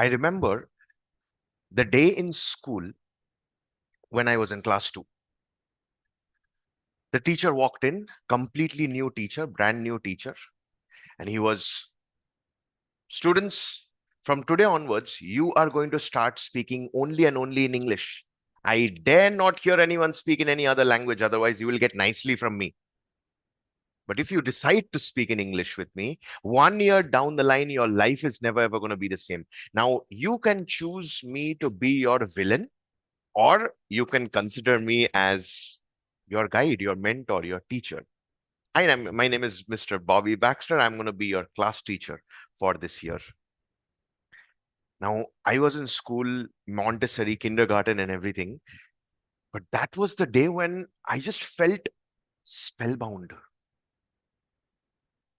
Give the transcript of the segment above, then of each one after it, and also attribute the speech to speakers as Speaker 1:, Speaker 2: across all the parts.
Speaker 1: I remember the day in school when I was in class 2. The teacher walked in, completely new teacher, brand new teacher, and he was, students, from today onwards, you are going to start speaking only and only in English. I dare not hear anyone speak in any other language, otherwise, you will get nicely from me. But if you decide to speak in English with me, 1 year down the line, your life is never ever going to be the same. Now, you can choose me to be your villain, or you can consider me as your guide, your mentor, your teacher. My name is Mr. Bobby Baxter. I'm going to be your class teacher for this year. Now, I was in school, Montessori, kindergarten, and everything. But that was the day when I just felt spellbound.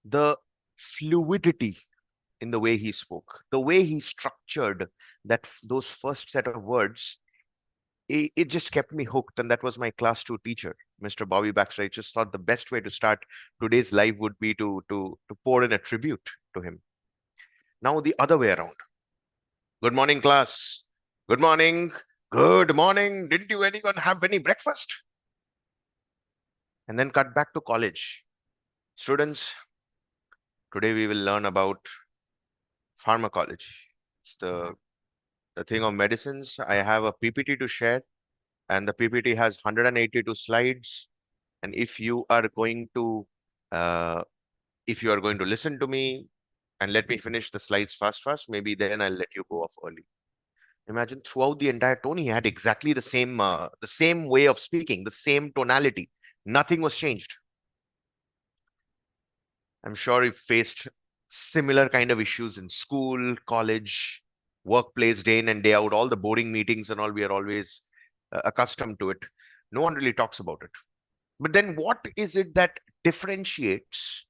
Speaker 1: The fluidity in the way he spoke, the way he structured those first set of words, it just kept me hooked. And that was my class 2 teacher, Mr. Bobby Baxter. I just thought the best way to start today's live would be to pour in a tribute to him. Now, the other way around. Good morning, class. Good morning. Good morning. Didn't you anyone have any breakfast? And then cut back to college. Students, today we will learn about pharmacology. It's the thing of medicines. I have a PPT to share, and the PPT has 182 slides. And if you are going to listen to me and let me finish the slides fast, maybe then I'll let you go off early. Imagine throughout the entire tone, he had exactly the same way of speaking, the same tonality. Nothing was changed. I'm sure he faced similar kind of issues in school, college, workplace, day in and day out, all the boring meetings and all. We are always accustomed to it. No one really talks about it. But then what is it that differentiates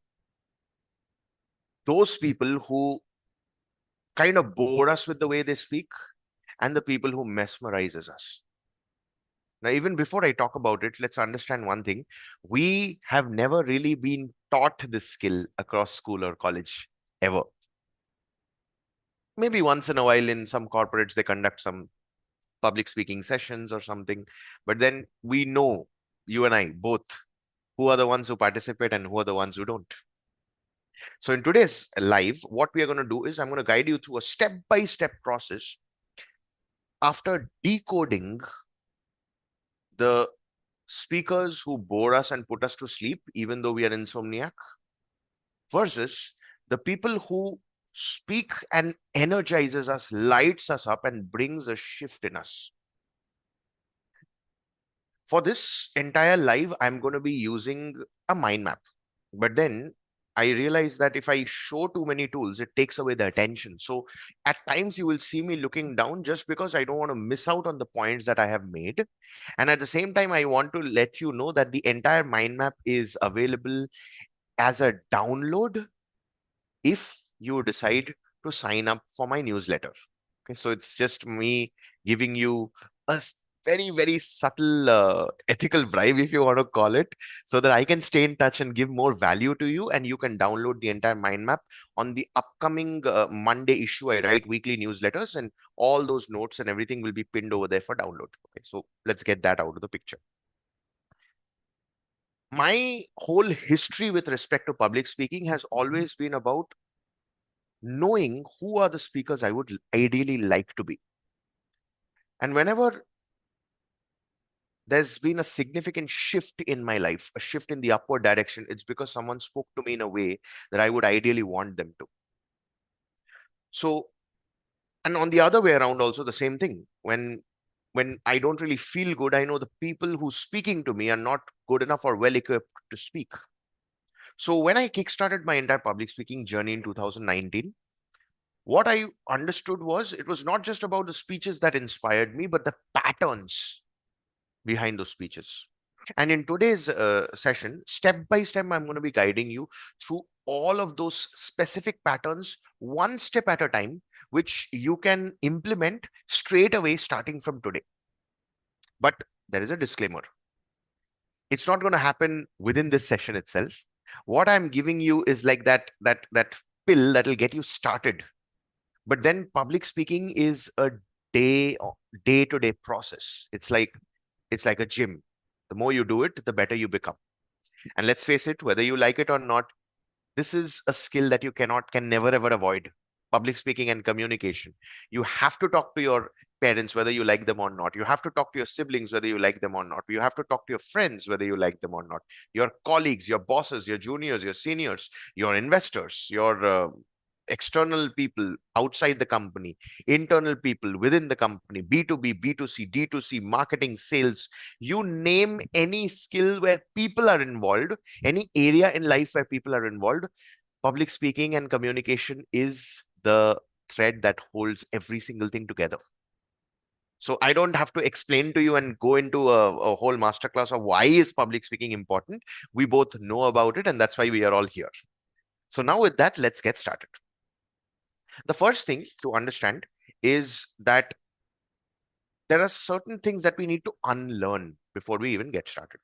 Speaker 1: those people who kind of bore us with the way they speak and the people who mesmerizes us? Now, even before I talk about it, let's understand one thing. We have never really been taught this skill across school or college ever. Maybe once in a while in some corporates, they conduct some public speaking sessions or something. But then we know, you and I both, who are the ones who participate and who are the ones who don't. So in today's live, what we are going to do is I'm going to guide you through a step-by-step process after decoding the speakers who bore us and put us to sleep, even though we are insomniac, versus the people who speak and energizes us, lights us up, and brings a shift in us. For this entire live, I'm going to be using a mind map. But then I realize that if I show too many tools, it takes away the attention. So at times you will see me looking down just because I don't want to miss out on the points that I have made. And at the same time, I want to let you know that the entire mind map is available as a download if you decide to sign up for my newsletter. Okay, so it's just me giving you a very, very subtle ethical bribe, if you want to call it, so that I can stay in touch and give more value to you. And you can download the entire mind map on the upcoming Monday issue. I write weekly newsletters, and all those notes and everything will be pinned over there for download. Okay, so let's get that out of the picture. My whole history with respect to public speaking has always been about knowing who are the speakers I would ideally like to be. And whenever there's been a significant shift in my life, a shift in the upward direction, it's because someone spoke to me in a way that I would ideally want them to. So, and on the other way around, also the same thing. When I don't really feel good, I know the people who's speaking to me are not good enough or well equipped to speak. So when I kickstarted my entire public speaking journey in 2019, what I understood was it was not just about the speeches that inspired me, but the patterns behind those speeches. And in today's session, step by step, I'm going to be guiding you through all of those specific patterns, one step at a time, which you can implement straight away starting from today. But there is a disclaimer. It's not going to happen within this session itself. What I'm giving you is like that pill that will get you started. But then public speaking is a day to day process. It's like a gym. The more you do it, the better you become. And let's face it, whether you like it or not, this is a skill that you can never ever avoid. Public speaking and communication. You have to talk to your parents whether you like them or not. You have to talk to your siblings whether you like them or not. You have to talk to your friends whether you like them or not. Your colleagues, your bosses, your juniors, your seniors, your investors, your external people outside the company, internal people within the company, B2B, B2C, D2C, marketing, sales. You name any skill where people are involved, any area in life where people are involved, public speaking and communication is the thread that holds every single thing together. So I don't have to explain to you and go into a whole masterclass of why is public speaking important. We both know about it, and that's why we are all here. So now with that, let's get started. The first thing to understand is that there are certain things that we need to unlearn before we even get started.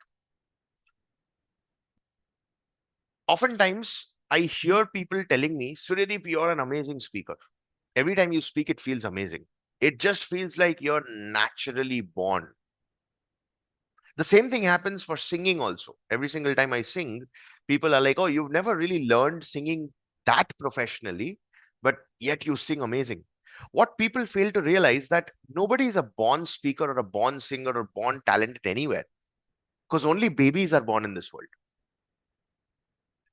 Speaker 1: Oftentimes, I hear people telling me, Suryadeep, you're an amazing speaker. Every time you speak, it feels amazing. It just feels like you're naturally born. The same thing happens for singing also. Every single time I sing, people are like, oh, you've never really learned singing that professionally, but yet you sing amazing. What people fail to realize that nobody is a born speaker or a born singer or born talented anywhere, because only babies are born in this world.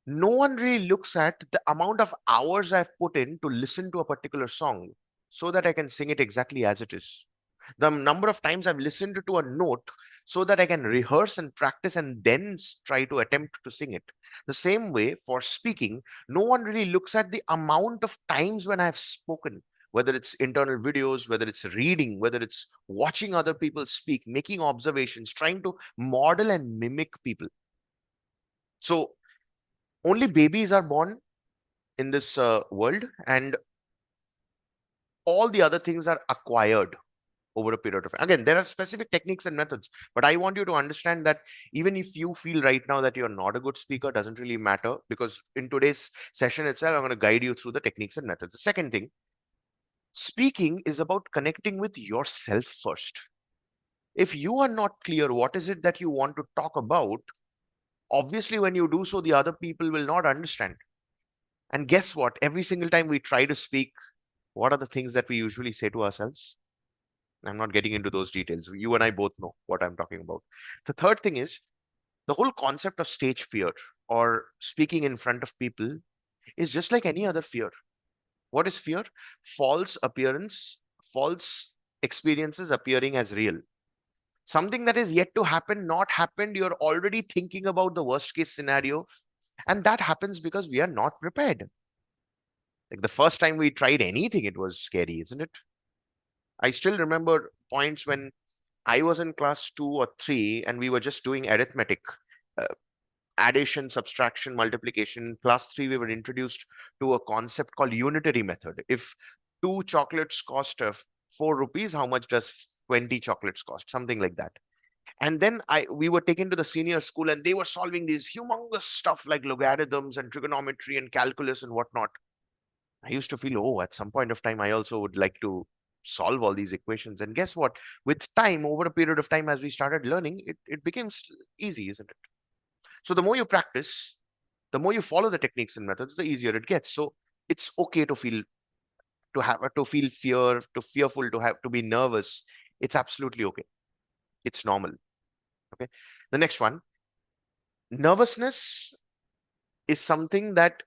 Speaker 1: No one really looks at the amount of hours I've put in to listen to a particular song so that I can sing it exactly as it is. The number of times I've listened to a note so that I can rehearse and practice and then try to attempt to sing it. The same way for speaking, no one really looks at the amount of times when I've spoken, whether it's internal videos, whether it's reading, whether it's watching other people speak, making observations, trying to model and mimic people. So only babies are born in this world, and all the other things are acquired over a period of time. Again, there are specific techniques and methods, but I want you to understand that even if you feel right now that you're not a good speaker, doesn't really matter, because in today's session itself, I'm going to guide you through the techniques and methods. The second thing, speaking is about connecting with yourself first. If you are not clear what is it that you want to talk about, obviously when you do so, the other people will not understand. And guess what? Every single time we try to speak, what are the things that we usually say to ourselves? I'm not getting into those details. You and I both know what I'm talking about. The third thing is the whole concept of stage fear or speaking in front of people is just like any other fear. What is fear? False appearance, false experiences appearing as real. Something that is yet to happen, not happened. You're already thinking about the worst case scenario. And that happens because we are not prepared. Like the first time we tried anything, it was scary, isn't it? I still remember points when I was in class 2 or 3 and we were just doing arithmetic, uh, addition, subtraction, multiplication. Class 3, we were introduced to a concept called unitary method. If two chocolates cost 4 rupees, how much does 20 chocolates cost? Something like that. And then we were taken to the senior school and they were solving these humongous stuff like logarithms and trigonometry and calculus and whatnot. I used to feel, oh, at some point of time, I also would like to solve all these equations. And guess what? With time, over a period of time, as we started learning, it became easy, isn't it? So the more you practice, the more you follow the techniques and methods, the easier it gets. So it's okay to feel fear, to fearful, to be nervous. It's absolutely okay. It's normal. Okay. The next one, nervousness is something that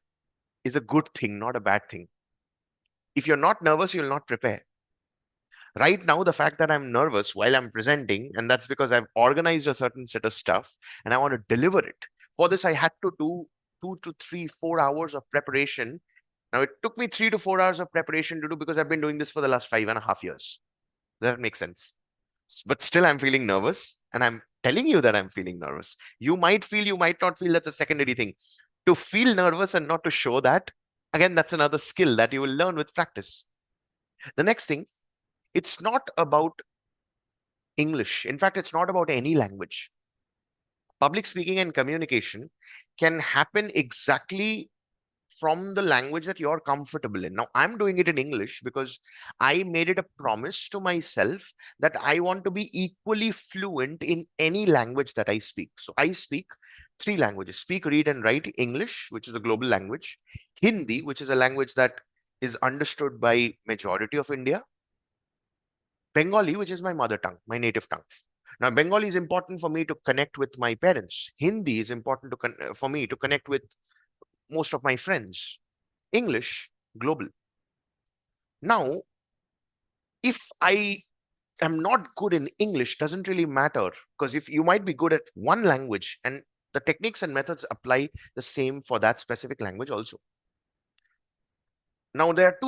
Speaker 1: is a good thing, not a bad thing. If you're not nervous, you'll not prepare. Right now, the fact that I'm nervous while I'm presenting, and that's because I've organized a certain set of stuff and I want to deliver it. For this, I had to do 2 to 3, 4 hours of preparation. Now, it took me 3 to 4 hours of preparation to do because I've been doing this for the last 5.5 years. Does that make sense? But still, I'm feeling nervous, and I'm telling you that I'm feeling nervous. You might feel, you might not feel, that's a secondary thing. To feel nervous and not to show that, again, that's another skill that you will learn with practice. The next thing, it's not about English. In fact, it's not about any language. Public speaking and communication can happen exactly from the language that you're comfortable in. Now, I'm doing it in English because I made it a promise to myself that I want to be equally fluent in any language that I speak. So I speak three languages: speak, read, and write English, which is a global language; Hindi, which is a language that is understood by majority of India; Bengali, which is my mother tongue, my native tongue. Now, Bengali is important for me to connect with my parents. Hindi is important for me to connect with most of my friends. English, global. Now, if I am not good in English, doesn't really matter, because if you might be good at one language and the techniques and methods apply the same for that specific language also. Now, there are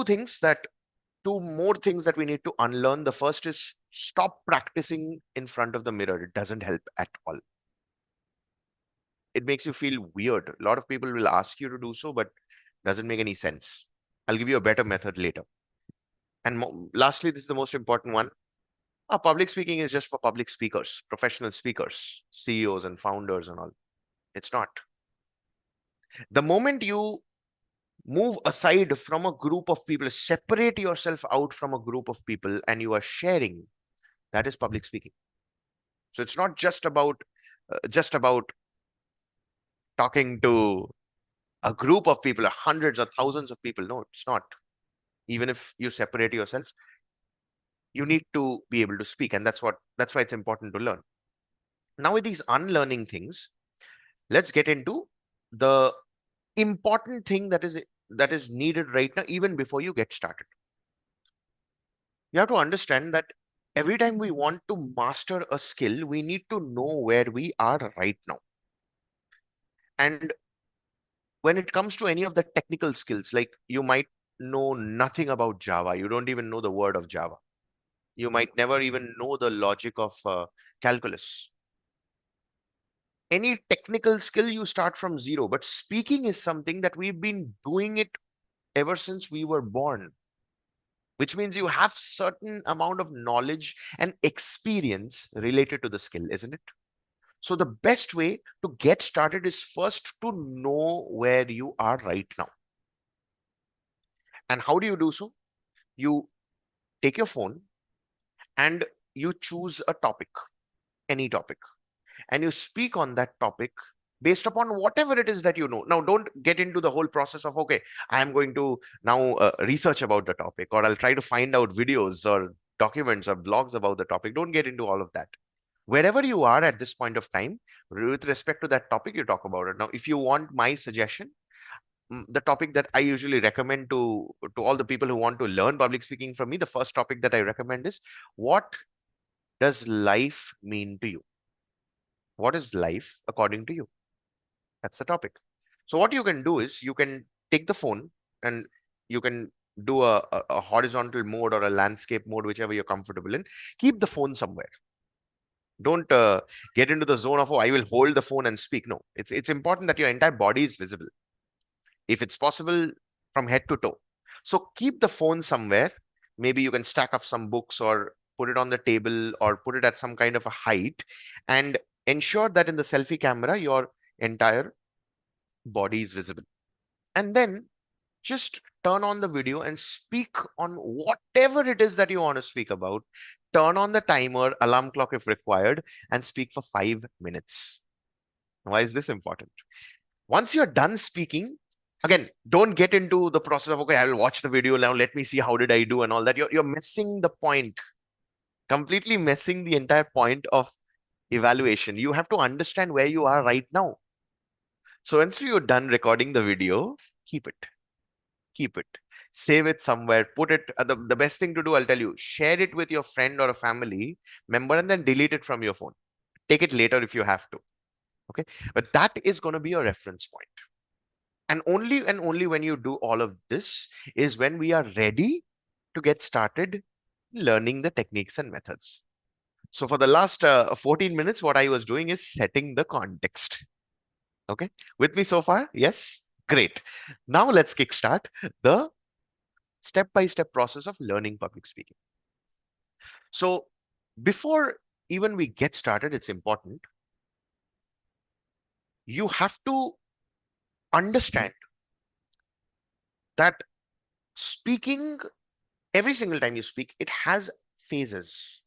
Speaker 1: two more things that we need to unlearn. The first is stop practicing in front of the mirror. It doesn't help at all. It makes you feel weird. A lot of people will ask you to do so, but doesn't make any sense. I'll give you a better method later. And lastly, this is the most important one. Public speaking is just for public speakers, professional speakers, CEOs and founders and all. It's not. The moment you move aside from a group of people, separate yourself out from a group of people and you are sharing, that is public speaking. So it's not just about talking to a group of people, hundreds or thousands of people. No, it's not. Even if you separate yourself, you need to be able to speak, and that's why it's important to learn. Now, with these unlearning things, let's get into the important thing that is needed right now, even before you get started. You have to understand that every time we want to master a skill, we need to know where we are right now. And when it comes to any of the technical skills, like you might know nothing about Java, you don't even know the word of Java. You might never even know the logic of calculus. Any technical skill, you start from zero. But speaking is something that we've been doing it ever since we were born, which means you have certain amount of knowledge and experience related to the skill, isn't it? So the best way to get started is first to know where you are right now. And how do you do so? You take your phone and you choose a topic, any topic, and you speak on that topic based upon whatever it is that you know. Now, don't get into the whole process of, okay, I am going to now research about the topic, or I'll try to find out videos or documents or blogs about the topic. Don't get into all of that. Wherever you are at this point of time, with respect to that topic, you talk about it. Now, if you want my suggestion, the topic that I usually recommend to all the people who want to learn public speaking from me, the first topic that I recommend is, what does life mean to you? What is life according to you? That's the topic. So what you can do is you can take the phone and you can do a horizontal mode or a landscape mode, whichever you're comfortable in. Keep the phone somewhere. Don't get into the zone of, oh, I will hold the phone and speak. No, it's important that your entire body is visible, if it's possible, from head to toe. So keep the phone somewhere. Maybe you can stack up some books or put it on the table or put it at some kind of a height, and ensure that in the selfie camera, your entire body is visible. And then just turn on the video and speak on whatever it is that you want to speak about. Turn on the timer, alarm clock if required, and speak for 5 minutes. Why is this important? Once you're done speaking, again, don't get into the process of, okay, I will watch the video now, let me see how did I do and all that. You're missing the point, completely missing the entire point of evaluation. You have to understand where you are right now. So once you're done recording the video, keep it. Keep it. Save it somewhere. Put it. The best thing to do, I'll tell you, share it with your friend or a family member and then delete it from your phone. Take it later if you have to. Okay. But that is going to be your reference point. And only when you do all of this is when we are ready to get started learning the techniques and methods. So for the last 14 minutes, what I was doing is setting the context. Okay. With me so far? Yes. Great. Now let's kickstart the step-by-step process of learning public speaking. So before even we get started, it's important. You have to understand that speaking, every single time you speak, it has phases.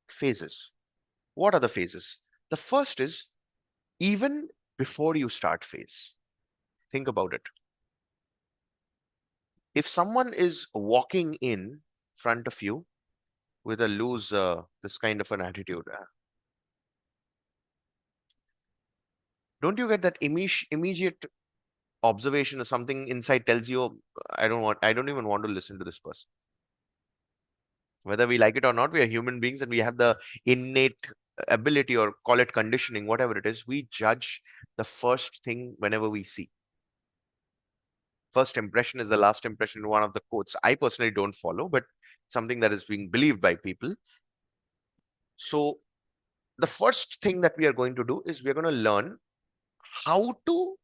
Speaker 1: Phases. What are the phases? The first is even before you start phase. Think about it. If someone is walking in front of you with a loose, this kind of an attitude, don't you get that immediate observation or something inside tells you, "Oh, I don't even want to listen to this person." Whether we like it or not, we are human beings and we have the innate ability, or call it conditioning, whatever it is. We judge the first thing whenever we see. First impression is the last impression, one of the quotes. I personally don't follow, but something that is being believed by people. So the first thing that we are going to do is we're going to learn how to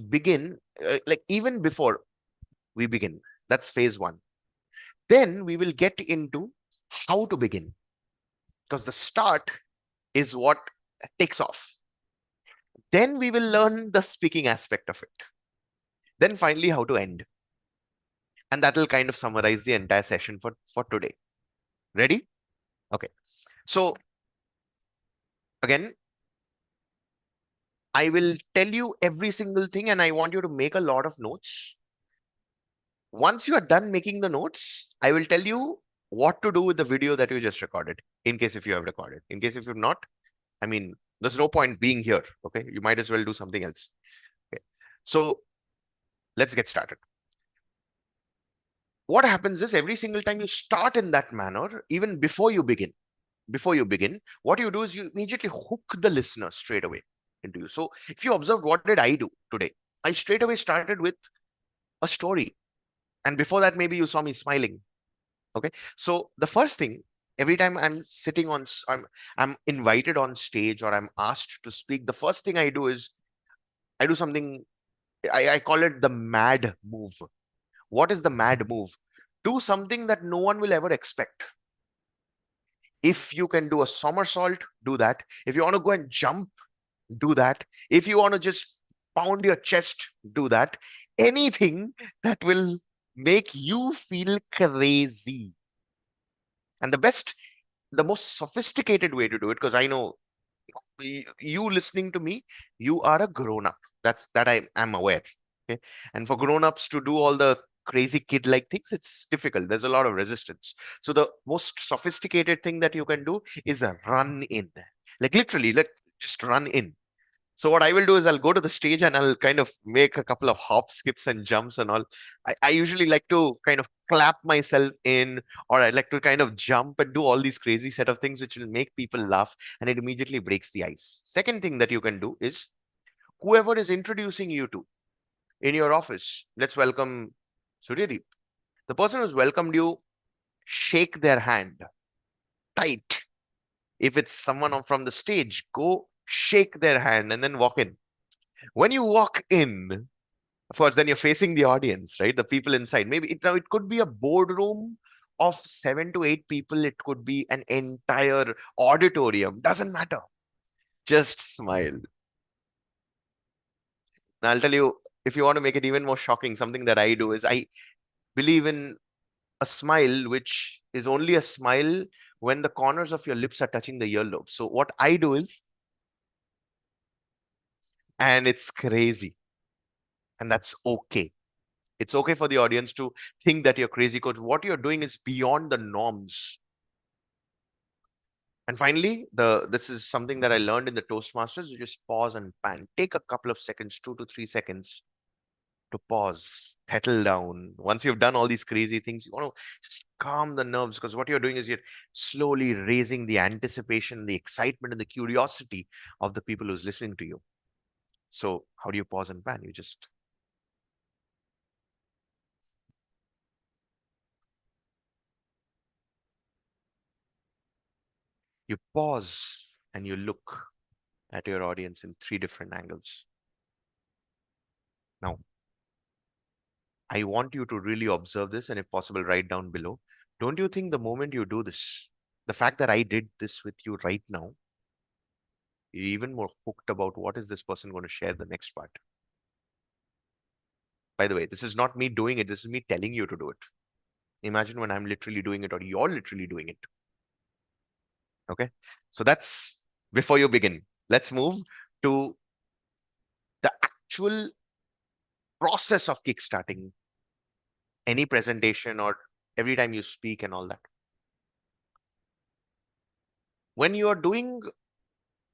Speaker 1: begin, like even before we begin. That's phase one. Then we will get into how to begin, because the start is what takes off. Then we will learn the speaking aspect of it. Then finally, how to end. And that will kind of summarize the entire session for today. Ready? Okay. So again, I will tell you every single thing and I want you to make a lot of notes. Once you are done making the notes, I will tell you what to do with the video that you just recorded, in case if you have recorded. In case if you've not, I mean, there's no point being here. Okay. You might as well do something else. Okay. So let's get started. What happens is every single time you start in that manner, even before you begin, what you do is you immediately hook the listener straight away into you. So if you observed, what did I do today? I straight away started with a story. And before that, maybe you saw me smiling. Okay. So the first thing, every time I'm sitting on, I'm invited on stage or I'm asked to speak, the first thing I do is I do something, I call it the mad move. What is the mad move? Do something that no one will ever expect. If you can do a somersault, do that. If you want to go and jump, do that. If you want to just pound your chest, do that. Anything that will make you feel crazy. And the most sophisticated way to do it, because I know you listening to me, you are a grown up. That I am aware. Okay. And for grown-ups to do all the crazy kid-like things, it's difficult. There's a lot of resistance. So the most sophisticated thing that you can do is a run in. Like literally, let just run in. So what I will do is I'll go to the stage and I'll kind of make a couple of hops, skips, and jumps and all. I usually like to kind of clap myself in, or I like to kind of jump and do all these crazy set of things which will make people laugh, and it immediately breaks the ice. Second thing that you can do is whoever is introducing you to in your office, let's welcome Suryadeep. The person who's welcomed you, shake their hand tight. If it's someone from the stage, go shake their hand and then walk in. When you walk in, of course, then you're facing the audience, right? The people inside. Maybe now it could be a boardroom of 7 to 8 people. It could be an entire auditorium. Doesn't matter. Just smile. And I'll tell you, if you want to make it even more shocking, something that I do is I believe in a smile which is only a smile when the corners of your lips are touching the earlobe. So what I do is, and it's crazy, and that's okay. It's okay for the audience to think that you're crazy, because what you're doing is beyond the norms. And finally, this is something that I learned in the Toastmasters. You just pause and pan. Take a couple of seconds, 2 to 3 seconds, to pause, settle down. Once you've done all these crazy things, you want to just calm the nerves, because what you're doing is you're slowly raising the anticipation, the excitement, and the curiosity of the people who's listening to you. So how do you pause and pan? You pause and you look at your audience in 3 different angles. Now, I want you to really observe this, and if possible, write down below. Don't you think the moment you do this, the fact that I did this with you right now, you're even more hooked about what is this person going to share the next part? By the way, this is not me doing it. This is me telling you to do it. Imagine when I'm literally doing it or you're literally doing it. Okay. So that's before you begin. Let's move to the actual process of kickstarting any presentation or every time you speak and all that. When you are doing,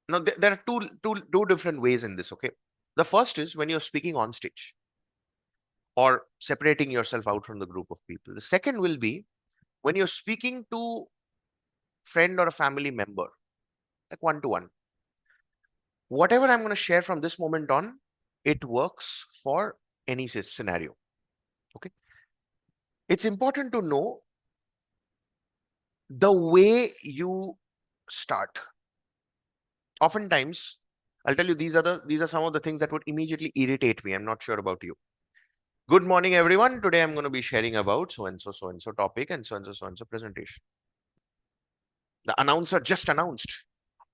Speaker 1: now there are two different ways in this. Okay. The first is when you're speaking on stage or separating yourself out from the group of people. The second will be when you're speaking to friend or a family member, like one to one. Whatever I'm going to share from this moment on, it works for any scenario. Okay. It's important to know the way you start. Oftentimes, I'll tell you these are some of the things that would immediately irritate me. I'm not sure about you. Good morning, everyone. Today I'm going to be sharing about so and so topic and so presentation. The announcer just announced,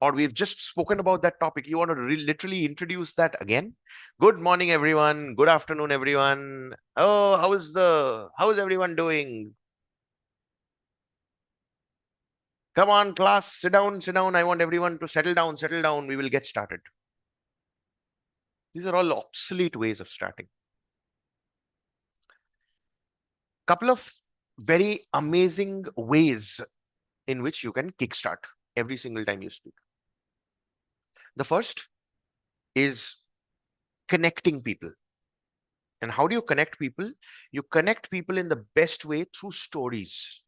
Speaker 1: or we've just spoken about that topic. You want to literally introduce that again? Good morning, everyone. Good afternoon, everyone. Oh, how is everyone doing? Come on, class, sit down, sit down. I want everyone to settle down, settle down. We will get started. These are all obsolete ways of starting. Couple of very amazing ways in which you can kickstart every single time you speak. The first is connecting people. And how do you connect people? You connect people in the best way through stories.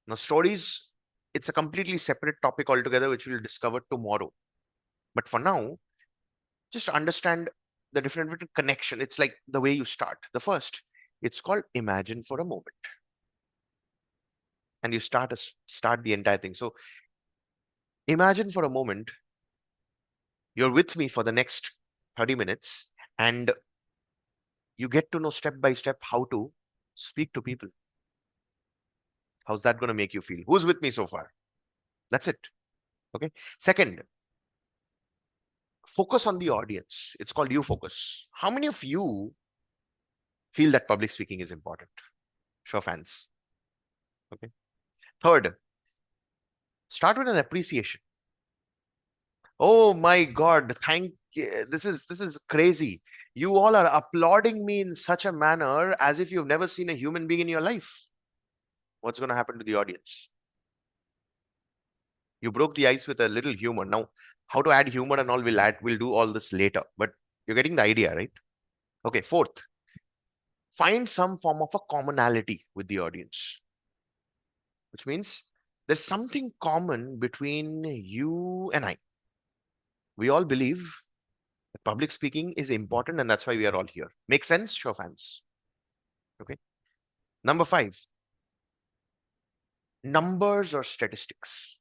Speaker 1: Now, stories, it's a completely separate topic altogether, which we'll discover tomorrow. But for now, just understand the difference between connection. It's like the way you start. The first, it's called imagine for a moment. And you start the entire thing. So imagine for a moment, you're with me for the next 30 minutes and you get to know step by step how to speak to people. How's that going to make you feel? Who's with me so far? That's it. Okay. Second, focus on the audience. It's called you focus. How many of you feel that public speaking is important? Show of hands. Okay. Third, start with an appreciation. Oh my God, this is crazy. You all are applauding me in such a manner as if you've never seen a human being in your life. What's going to happen to the audience? You broke the ice with a little humor. Now, how to add humor and all, we'll do all this later, but you're getting the idea, right? Okay, fourth, find some form of a commonality with the audience, which means there's something common between you and I. We all believe that public speaking is important, and that's why we are all here. Make sense? Show of hands. Okay. Number five, numbers or statistics,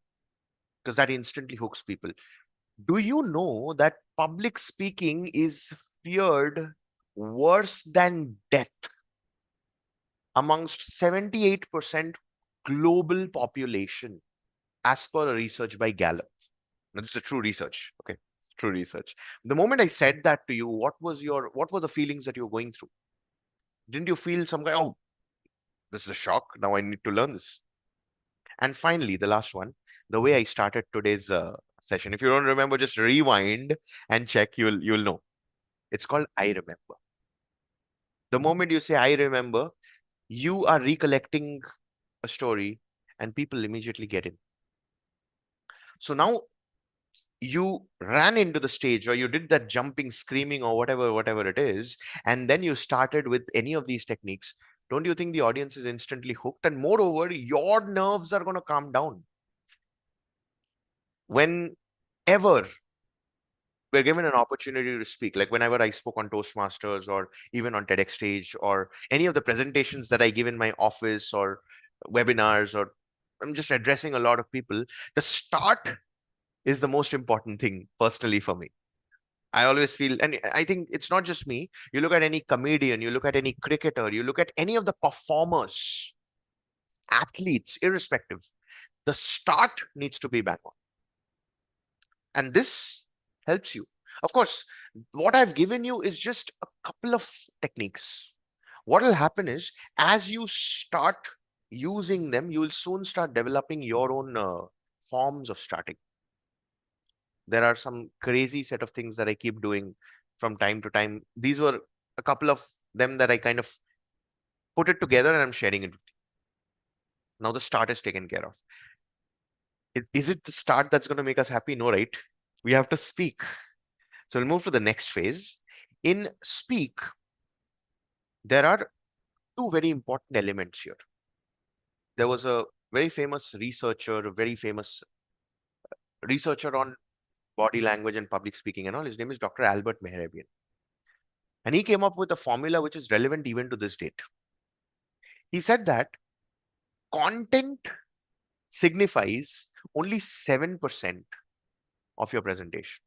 Speaker 1: because that instantly hooks people. Do you know that public speaking is feared worse than death amongst 78% global population, as per a research by Gallup? Now, this is a true research. Okay, true research. The moment I said that to you, what were the feelings that you were going through? Didn't you feel some kind? Oh, this is a shock. Now I need to learn this. And finally, the last one, the way I started today's session. If you don't remember, just rewind and check. You'll know. It's called I remember. The moment you say I remember, you are recollecting a story, and people immediately get in. So now you ran into the stage, or you did that jumping, screaming, or whatever it is, and then you started with any of these techniques. Don't you think the audience is instantly hooked? And moreover, your nerves are going to calm down. Whenever we're given an opportunity to speak, like whenever I spoke on Toastmasters or even on TEDx stage or any of the presentations that I give in my office or webinars, or I'm just addressing a lot of people, the start is the most important thing personally for me. I always feel, and I think it's not just me. You look at any comedian, you look at any cricketer, you look at any of the performers, athletes, irrespective, the start needs to be bang on. And this helps you. Of course, what I've given you is just a couple of techniques. What will happen is, as you start using them, you will soon start developing your own forms of starting. There are some crazy set of things that I keep doing from time to time. These were a couple of them that I kind of put it together and I'm sharing it with you. Now the start is taken care of. Is it the start that's going to make us happy? No, right? We have to speak. So we'll move to the next phase. In speak, there are two very important elements here. There was a very famous researcher, a very famous researcher on body language and public speaking and all. His name is Dr. Albert Mehrabian. And he came up with a formula which is relevant even to this date. He said that content signifies only 7% of your presentation.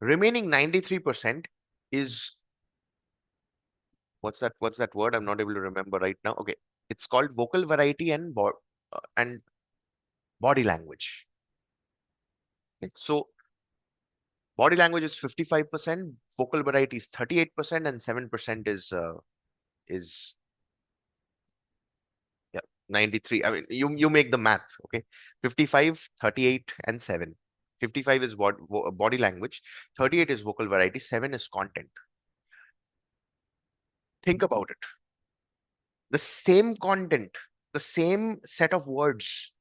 Speaker 1: Remaining 93% is, what's that word? I'm not able to remember right now. Okay. It's called vocal variety and body language. Okay. So body language is 55%, vocal variety is 38%, and 7% is yeah, 93. I mean, you make the math, okay? 55, 38, and 7. 55 is body language, 38 is vocal variety, 7 is content. Think about it. The same content, the same set of words,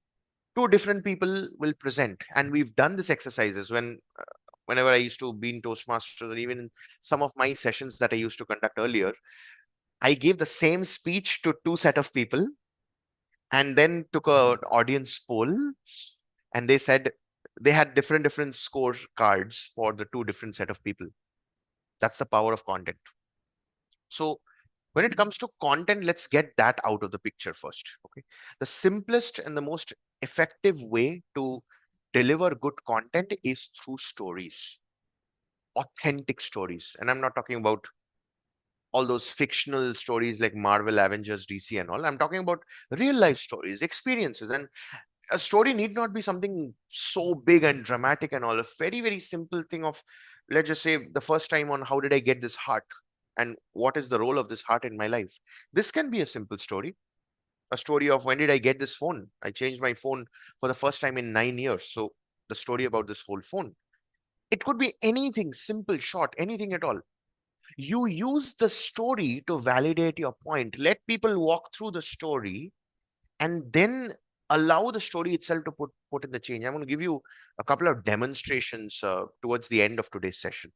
Speaker 1: two different people will present. And we've done this exercises whenever I used to be in Toastmasters, or even in some of my sessions that I used to conduct earlier. I gave the same speech to two set of people and then took an audience poll, and they said they had different score cards for the two different set of people. That's the power of content. So when it comes to content, let's get that out of the picture first. Okay. The simplest and the most effective way to deliver good content is through stories, authentic stories. And I'm not talking about all those fictional stories like Marvel, Avengers, DC, and all. I'm talking about real life stories, experiences. And a story need not be something so big and dramatic and all. A very, very simple thing of, let's just say, the first time on how did I get this heart and what is the role of this heart in my life. This can be a simple story. A story of when did I get this phone? I changed my phone for the first time in 9 years. So the story about this whole phone. It could be anything simple, short, anything at all. You use the story to validate your point. Let people walk through the story and then allow the story itself to put in the change. I'm going to give you a couple of demonstrations towards the end of today's session.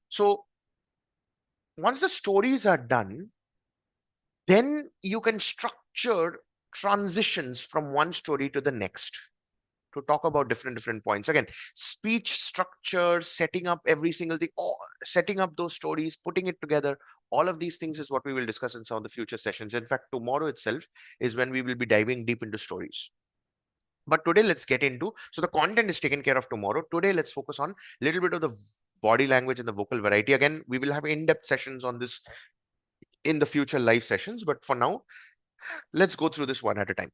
Speaker 1: So once the stories are done, then you can structure transitions from one story to the next to talk about different points. Again, speech structure, setting up every single thing, setting up those stories, putting it together. All of these things is what we will discuss in some of the future sessions. In fact, tomorrow itself is when we will be diving deep into stories. But today, let's get into, so the content is taken care of tomorrow. Today, let's focus on a little bit of the body language and the vocal variety. Again, we will have in-depth sessions on this in the future live sessions. But for now, let's go through this one at a time.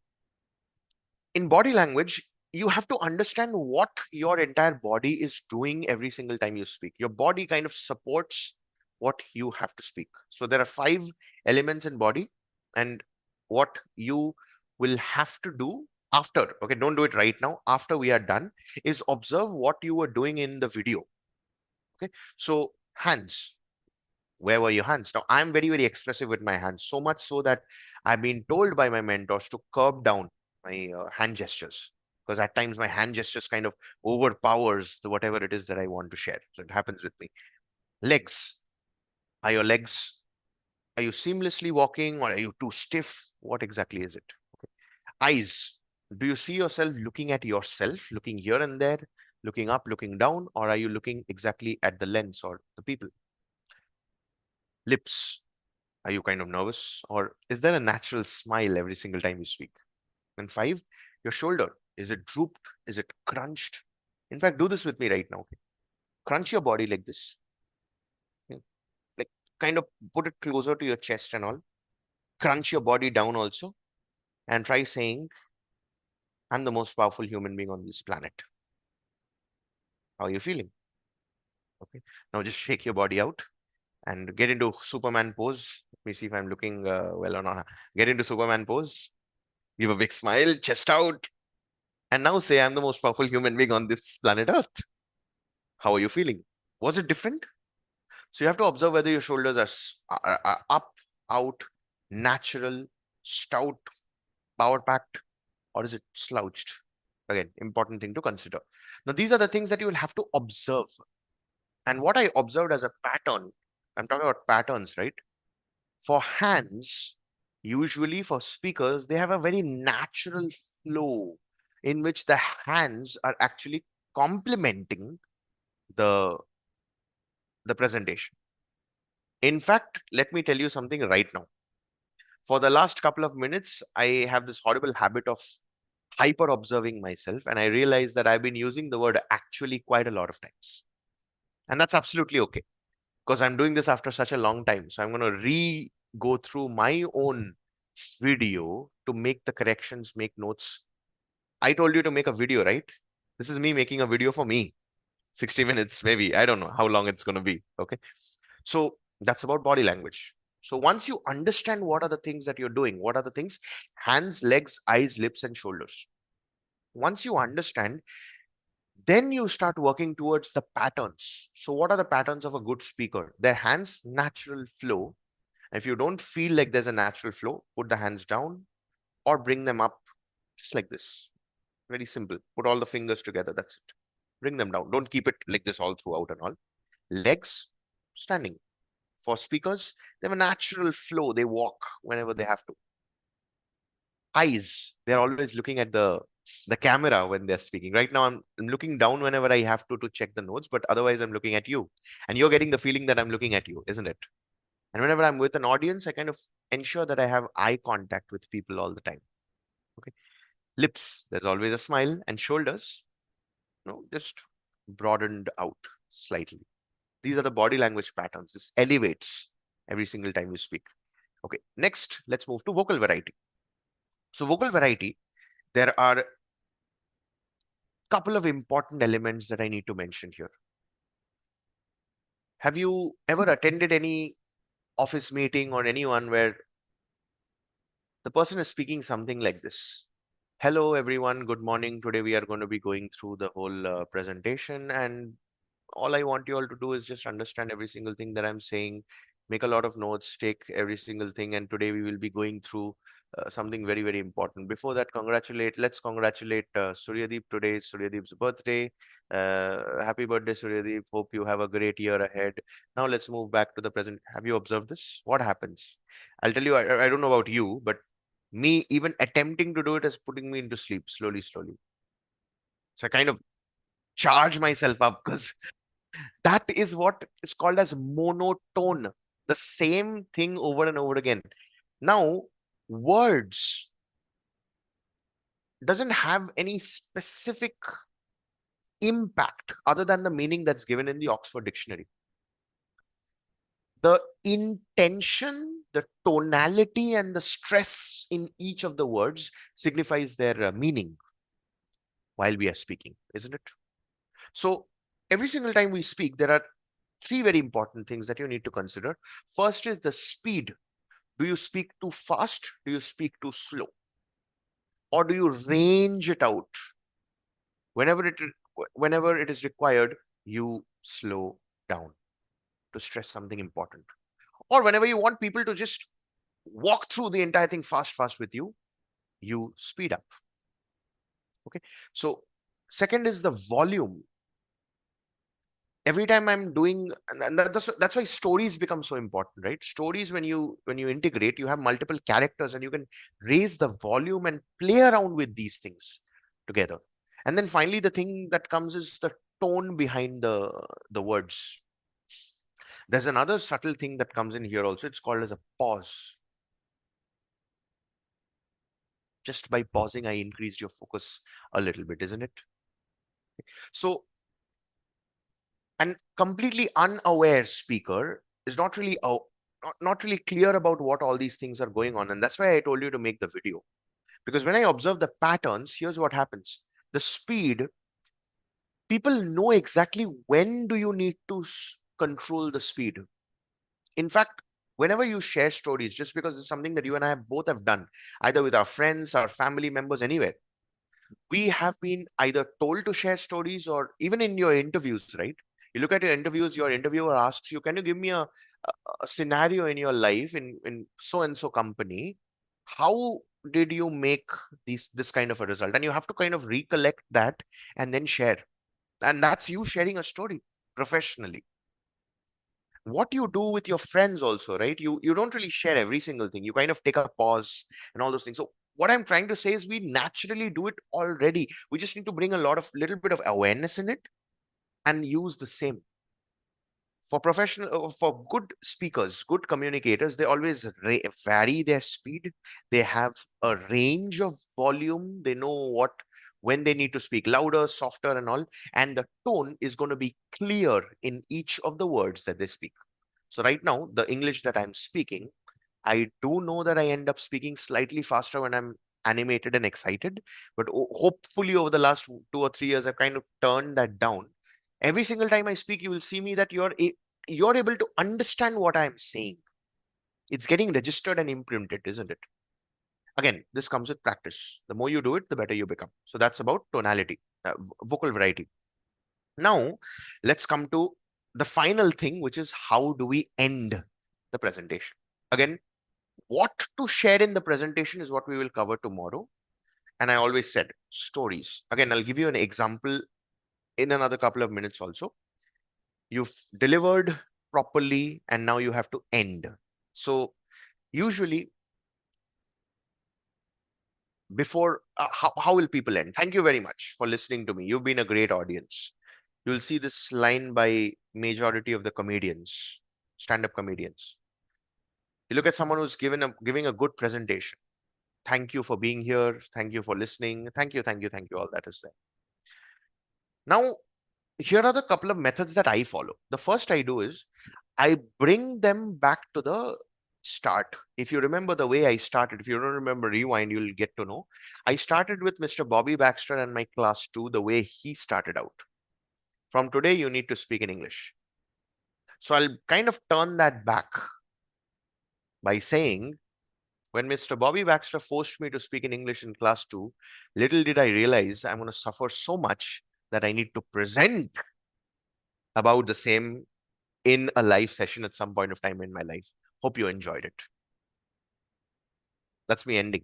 Speaker 1: In body language, you have to understand what your entire body is doing every single time you speak. Your body kind of supports what you have to speak. So there are 5 elements in body, and what you will have to do after, okay, don't do it right now, after we are done, is observe what you were doing in the video. Okay, so hands, where were your hands? Now, I'm very, very expressive with my hands, so much so that I've been told by my mentors to curb down my hand gestures, because at times my hand gestures kind of overpowers whatever it is that I want to share. So it happens with me. Legs. Are your legs, are you seamlessly walking, or are you too stiff? What exactly is it? Okay. Eyes. Do you see yourself looking at yourself, looking here and there, looking up, looking down, or are you looking exactly at the lens or the people? Lips. Are you kind of nervous, or is there a natural smile every single time you speak? And 5, your shoulder. Is it drooped? Is it crunched? In fact, do this with me right now. Okay? Crunch your body like this. Okay? Like, kind of put it closer to your chest and all. Crunch your body down also. And try saying, I'm the most powerful human being on this planet. How are you feeling? Okay. Now just shake your body out and get into Superman pose. Let me see if I'm looking well or not. Get into Superman pose. Give a big smile, chest out, and now say, I'm the most powerful human being on this planet Earth. How are you feeling? Was it different? So you have to observe whether your shoulders are up, out, natural, stout, power packed, or is it slouched? Again, important thing to consider. Now, these are the things that you will have to observe. And what I observed as a pattern, I'm talking about patterns, right? For hands, usually for speakers, they have a very natural flow in which the hands are actually complementing the, the presentation. In fact, let me tell you something right now. For the last couple of minutes, I have this horrible habit of hyper observing myself, and I realize that I've been using the word actually quite a lot of times. And that's absolutely okay because I'm doing this after such a long time. So I'm going to go through my own video to make the corrections, make notes. I told you to make a video, right? This is me making a video for me. 60 minutes, maybe. I don't know how long it's going to be. Okay. So that's about body language. So once you understand what are the things that you're doing, what are the things, hands, legs, eyes, lips, and shoulders. Once you understand, then you start working towards the patterns. So what are the patterns of a good speaker? Their hands, natural flow. If you don't feel like there's a natural flow, put the hands down or bring them up just like this. Very simple. Put all the fingers together. That's it. Bring them down. Don't keep it like this all throughout and all. Legs, standing. For speakers, they have a natural flow. They walk whenever they have to. Eyes, they're always looking at the camera when they're speaking. Right now, I'm looking down whenever I have to check the notes, but otherwise I'm looking at you. And you're getting the feeling that I'm looking at you, isn't it? And whenever I'm with an audience, I kind of ensure that I have eye contact with people all the time. Okay. Lips, there's always a smile, and shoulders, just broadened out slightly. These are the body language patterns. This elevates every single time you speak. Okay, next, let's move to vocal variety. So vocal variety, there are a couple of important elements that I need to mention here. Have you ever attended any office meeting or anyone where the person is speaking something like this? Hello, everyone. Good morning. Today we are going to be going through the whole presentation, and all I want you all to do is just understand every single thing that I'm saying, make a lot of notes, take every single thing. And today we will be going through something very, very important. Before that, let's congratulate Suryadeep. Today is Suryadeep's birthday. Happy birthday, Suryadeep. Hope you have a great year ahead. Now let's move back to the present. Have you observed this? What happens? I'll tell you, I don't know about you, but me even attempting to do it is putting me into sleep slowly, slowly. So I kind of charge myself up because that is what is called as monotone, the same thing over and over again. Now, words doesn't have any specific impact other than the meaning that's given in the Oxford Dictionary. The intention, the tonality, and the stress in each of the words signifies their meaning while we are speaking, isn't it? So every single time we speak, there are three very important things that you need to consider. First is the speed. Do you speak too fast? Do you speak too slow? Or do you range it out? Whenever it is required, you slow down to stress something important. Or whenever you want people to just walk through the entire thing fast with you, you speed up. Okay. So second is the volume. Every time I'm doing, and that's why stories become so important, right? Stories, when you integrate, you have multiple characters and you can raise the volume and play around with these things together. And then finally, the thing that comes is the tone behind the words. There's another subtle thing that comes in here also. It's called as a pause. Just by pausing, I increased your focus a little bit, isn't it? So, and completely unaware speaker is not really not really clear about what all these things are going on. And that's why I told you to make the video. Because when I observe the patterns, here's what happens. The speed People know exactly when do you need to control the speed. In fact, whenever you share stories, just because it's something that you and I both have done, either with our friends, our family members, anywhere, we have been either told to share stories or even in your interviews, right? You look at your interviews, your interviewer asks you, can you give me a scenario in your life in so and so company? How did you make this kind of a result? And you have to kind of recollect that and then share. And that's you sharing a story professionally. What you do with your friends also, right? You don't really share every single thing. You kind of take a pause and all those things. So what I'm trying to say is we naturally do it already. We just need to bring a little bit of awareness in it and use the same. For professional, for good speakers, good communicators, they always vary their speed. They have a range of volume. They know when they need to speak louder, softer, and all. And the tone is going to be clear in each of the words that they speak. So right now, the English that I'm speaking, I do know that I end up speaking slightly faster when I'm animated and excited, but hopefully over the last 2 or 3 years, I've kind of turned that down. Every single time I speak, you will see me that you're able to understand what I'm saying. It's getting registered and imprinted, isn't it? Again, this comes with practice. The more you do it, the better you become. So that's about tonality, vocal variety. Now, let's come to the final thing, which is how do we end the presentation? Again, what to share in the presentation is what we will cover tomorrow. And I always said stories. Again, I'll give you an example in another couple of minutes also. You've delivered properly and now you have to end. So usually before, how will people end? Thank you very much for listening to me. You've been a great audience. You'll see this line by majority of the comedians, stand-up comedians. You look at someone who's giving a good presentation. Thank you for being here. Thank you for listening. Thank you, thank you, thank you. All that is there. Now, here are the couple of methods that I follow. The first I do is I bring them back to the start. If you remember the way I started, if you don't remember, rewind, you'll get to know. I started with Mr. Bobby Baxter and my class 2, the way he started out. From today, you need to speak in English. So I'll kind of turn that back by saying, when Mr. Bobby Baxter forced me to speak in English in class 2, little did I realize I'm going to suffer so much that I need to present about the same in a live session at some point of time in my life. Hope you enjoyed it. That's me ending.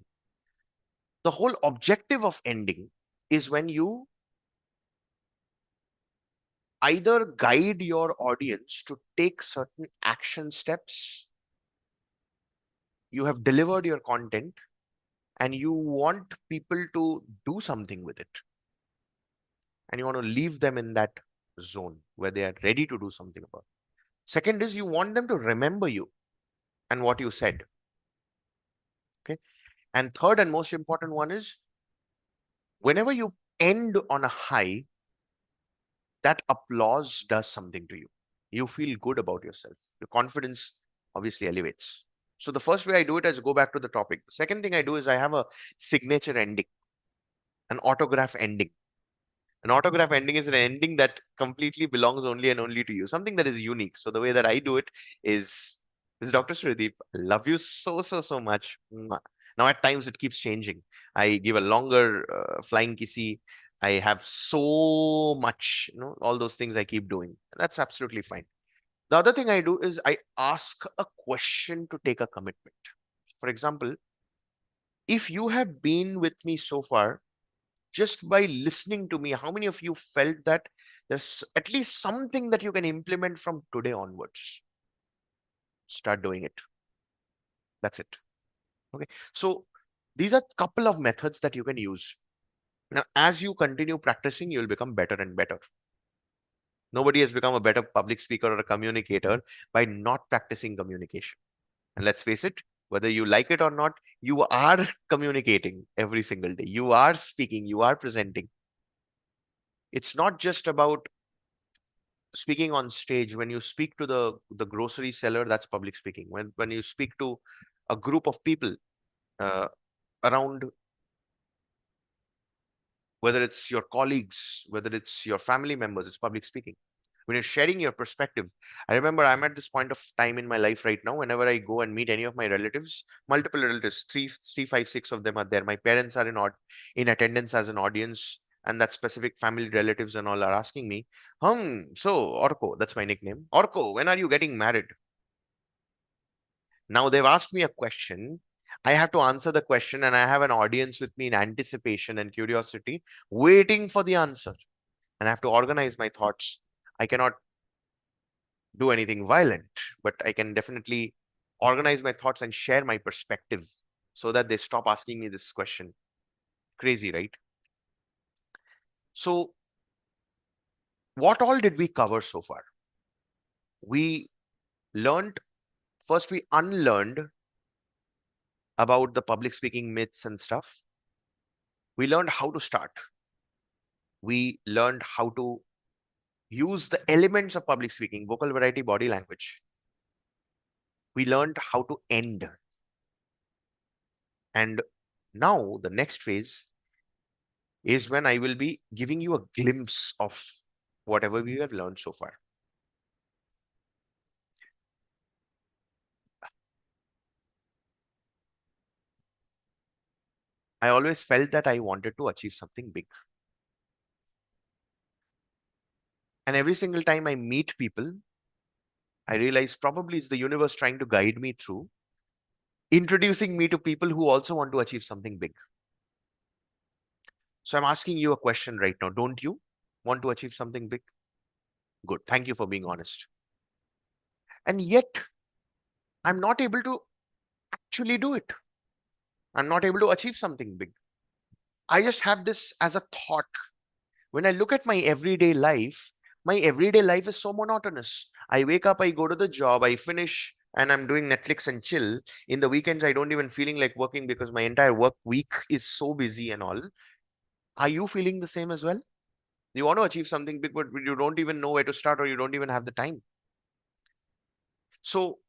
Speaker 1: The whole objective of ending is when you either guide your audience to take certain action steps, you have delivered your content, and you want people to do something with it. And you want to leave them in that zone where they are ready to do something about it. Second is you want them to remember you and what you said. Okay. And third and most important one is whenever you end on a high, that applause does something to you. You feel good about yourself. Your confidence obviously elevates. So the first way I do it is go back to the topic. The second thing I do is I have a signature ending, an autograph ending. An autograph ending is an ending that completely belongs only and only to you, something that is unique. So the way that I do it is Dr. Srideep, I love you so, so, so much. Mwah. Now at times it keeps changing. I give a longer flying kissy. I have so much, all those things I keep doing. That's absolutely fine. The other thing I do is I ask a question to take a commitment. For example, if you have been with me so far, just by listening to me, how many of you felt that there's at least something that you can implement from today onwards? Start doing it. That's it. Okay. So these are a couple of methods that you can use. Now, as you continue practicing, you'll become better and better. Nobody has become a better public speaker or a communicator by not practicing communication. And let's face it, whether you like it or not, you are communicating every single day. You are speaking, you are presenting. It's not just about speaking on stage. When you speak to the grocery seller, that's public speaking. When you speak to a group of people uh, around whether it's your colleagues, whether it's your family members, it's public speaking. When you're sharing your perspective, I remember I'm at this point of time in my life right now. Whenever I go and meet any of my relatives, multiple relatives, three, five, six of them are there. My parents are in attendance as an audience, and that specific family relatives and all are asking me, so Orko, that's my nickname. Orko, when are you getting married? Now they've asked me a question. I have to answer the question, and I have an audience with me in anticipation and curiosity, waiting for the answer. And I have to organize my thoughts. I cannot do anything violent, but I can definitely organize my thoughts and share my perspective so that they stop asking me this question. Crazy, right? So, what all did we cover so far? We learned, first, we unlearned about the public speaking myths and stuff. We learned how to start. We learned how to use the elements of public speaking, vocal variety, body language. We learned how to end. And now the next phase is when I will be giving you a glimpse of whatever we have learned so far. I always felt that I wanted to achieve something big. And every single time I meet people, I realize probably it's the universe trying to guide me through, introducing me to people who also want to achieve something big. So I'm asking you a question right now. Don't you want to achieve something big? Good. Thank you for being honest. And yet, I'm not able to actually do it. I'm not able to achieve something big. I just have this as a thought. When I look at my everyday life is so monotonous. I wake up, I go to the job, I finish, and I'm doing Netflix and chill. In the weekends, I don't even feeling like working because my entire work week is so busy and all. Are you feeling the same as well? You want to achieve something big, but you don't even know where to start, or you don't even have the time. So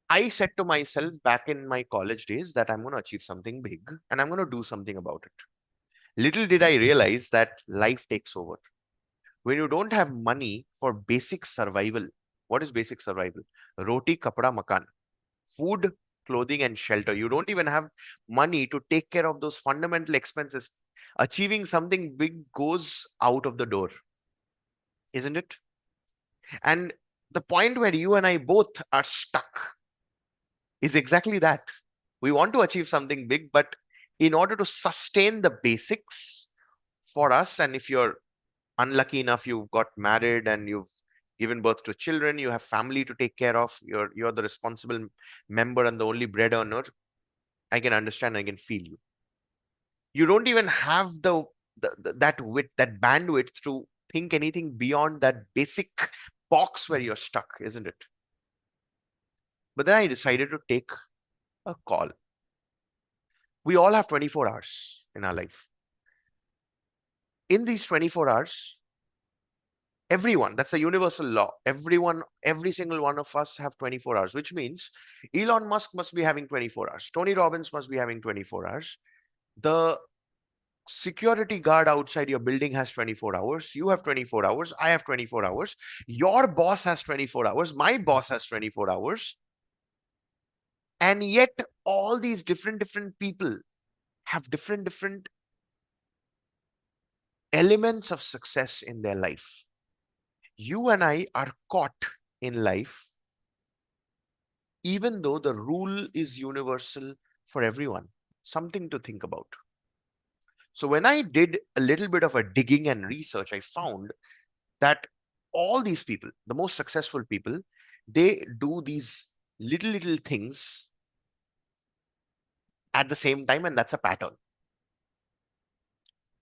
Speaker 1: I said to myself back in my college days that I'm going to achieve something big and I'm going to do something about it. Little did I realize that life takes over. When you don't have money for basic survival, what is basic survival? Roti, kapda, makan, food, clothing, and shelter. You don't even have money to take care of those fundamental expenses. Achieving something big goes out of the door, isn't it? And the point where you and I both are stuck is exactly that. We want to achieve something big, but in order to sustain the basics for us, and if you're unlucky enough, you've got married and you've given birth to children, you have family to take care of, you're the responsible member and the only bread earner, I can understand, I can feel you. You don't even have that wit, that bandwidth to think anything beyond that basic box where you're stuck, isn't it? But then I decided to take a call. We all have 24 hours in our life. In these 24 hours, everyone, that's a universal law. Everyone, every single one of us have 24 hours, which means Elon Musk must be having 24 hours. Tony Robbins must be having 24 hours. The security guard outside your building has 24 hours. You have 24 hours. I have 24 hours. Your boss has 24 hours. My boss has 24 hours. And yet all these different people have different elements of success in their life. You and I are caught in life, even though the rule is universal for everyone. Something to think about. So when I did a little bit of a digging and research, I found that all these people, the most successful people, they do these little things at the same time, and that's a pattern.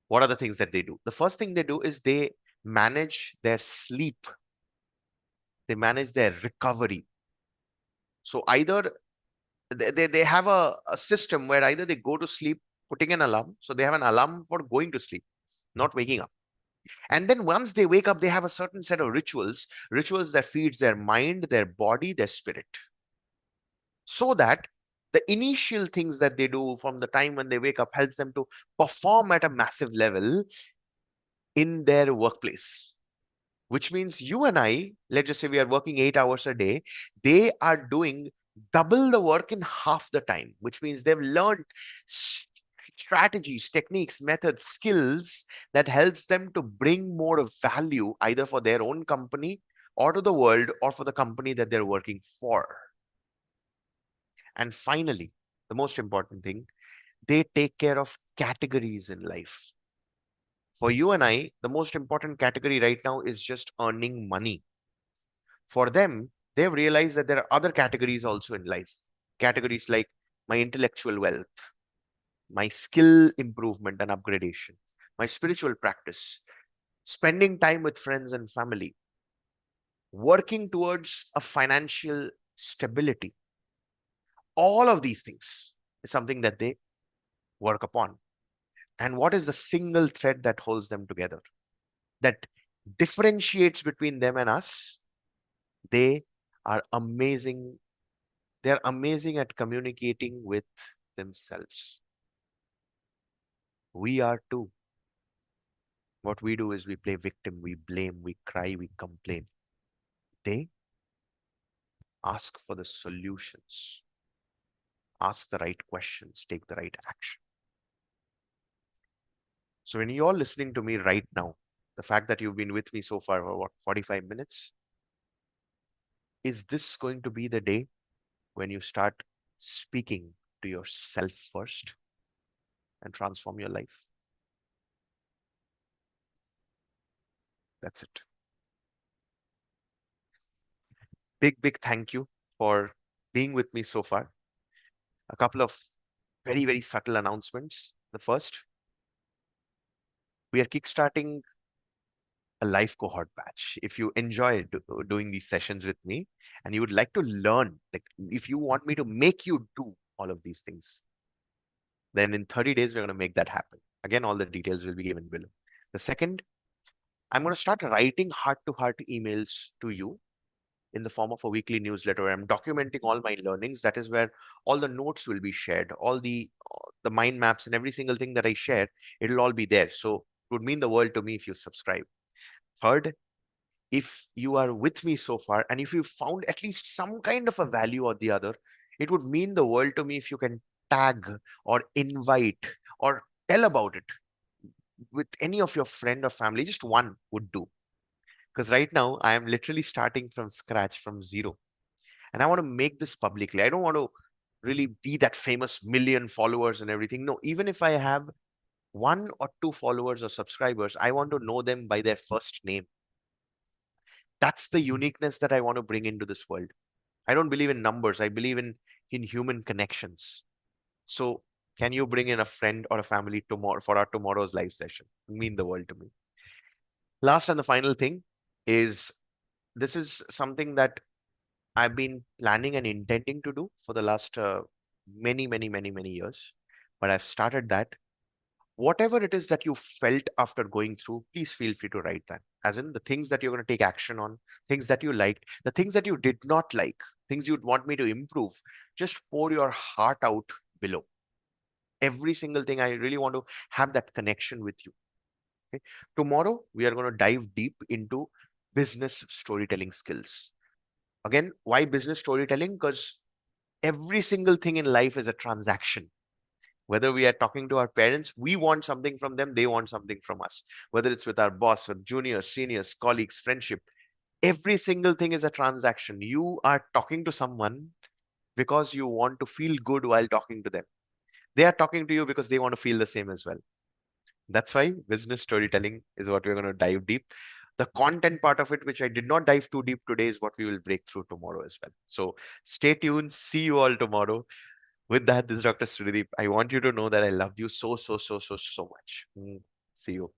Speaker 1: What are the things that they do? The first thing they do is they manage their sleep. They manage their recovery. So either they have a system where either they go to sleep putting an alarm. So they have an alarm for going to sleep, not waking up. And then once they wake up, they have a certain set of rituals that feeds their mind, their body, their spirit. So that The initial things that they do from the time when they wake up helps them to perform at a massive level in their workplace. Which means you and I, let's just say we are working 8 hours a day, they are doing double the work in half the time, which means they've learned strategies, techniques, methods, skills that helps them to bring more value either for their own company or to the world or for the company that they're working for. And finally, the most important thing, they take care of categories in life. For you and I, the most important category right now is just earning money. For them, they've realized that there are other categories also in life. Categories like my intellectual wealth, my skill improvement and upgradation, my spiritual practice, spending time with friends and family, working towards a financial stability. All of these things is something that they work upon. And what is the single thread that holds them together, that differentiates between them and us? They are amazing. They're amazing at communicating with themselves. We are too. What we do is we play victim, we blame, we cry, we complain. They ask for the solutions, ask the right questions, take the right action. So when you're listening to me right now, the fact that you've been with me so far for what, 45 minutes, is this going to be the day when you start speaking to yourself first and transform your life? That's it. Big, big thank you for being with me so far. A couple of very, very subtle announcements. The first, we are kickstarting a live cohort batch. If you enjoy doing these sessions with me and you would like to learn, like if you want me to make you do all of these things, then in 30 days, we're going to make that happen. Again, all the details will be given below. The second, I'm going to start writing heart-to-heart emails to you in the form of a weekly newsletter where I'm documenting all my learnings. That is where all the notes will be shared, all the mind maps and every single thing that I share, it'll all be there. So it would mean the world to me if you subscribe. Third, if you are with me so far and if you found at least some kind of a value or the other, it would mean the world to me if you can tag or invite or tell about it with any of your friend or family. Just one would do. Because right now I am literally starting from scratch, from zero. And I want to make this publicly. I don't want to really be that famous million followers and everything. No, even if I have 1 or 2 followers or subscribers, I want to know them by their first name. That's the uniqueness that I want to bring into this world. I don't believe in numbers. I believe in human connections. So can you bring in a friend or a family tomorrow for our tomorrow's live session? It would mean the world to me. Last and the final thing is, this is something that I've been planning and intending to do for the last many, many, many, many years. But I've started that. Whatever it is that you felt after going through, please feel free to write that. As in the things that you're going to take action on, things that you liked, the things that you did not like, things you'd want me to improve. Just pour your heart out below. Every single thing, I really want to have that connection with you. Okay? Tomorrow, we are going to dive deep into business storytelling skills. Again, why business storytelling? Because every single thing in life is a transaction. Whether we are talking to our parents, we want something from them, they want something from us. Whether it's with our boss, with juniors, seniors, colleagues, friendship, every single thing is a transaction. You are talking to someone because you want to feel good while talking to them. They are talking to you because they want to feel the same as well. That's why business storytelling is what we're going to dive deep. The content part of it, which I did not dive too deep today, is what we will break through tomorrow as well. So stay tuned. See you all tomorrow. With that, this is Dr. Sridip. I want you to know that I love you so, so, so, so, so much. See you.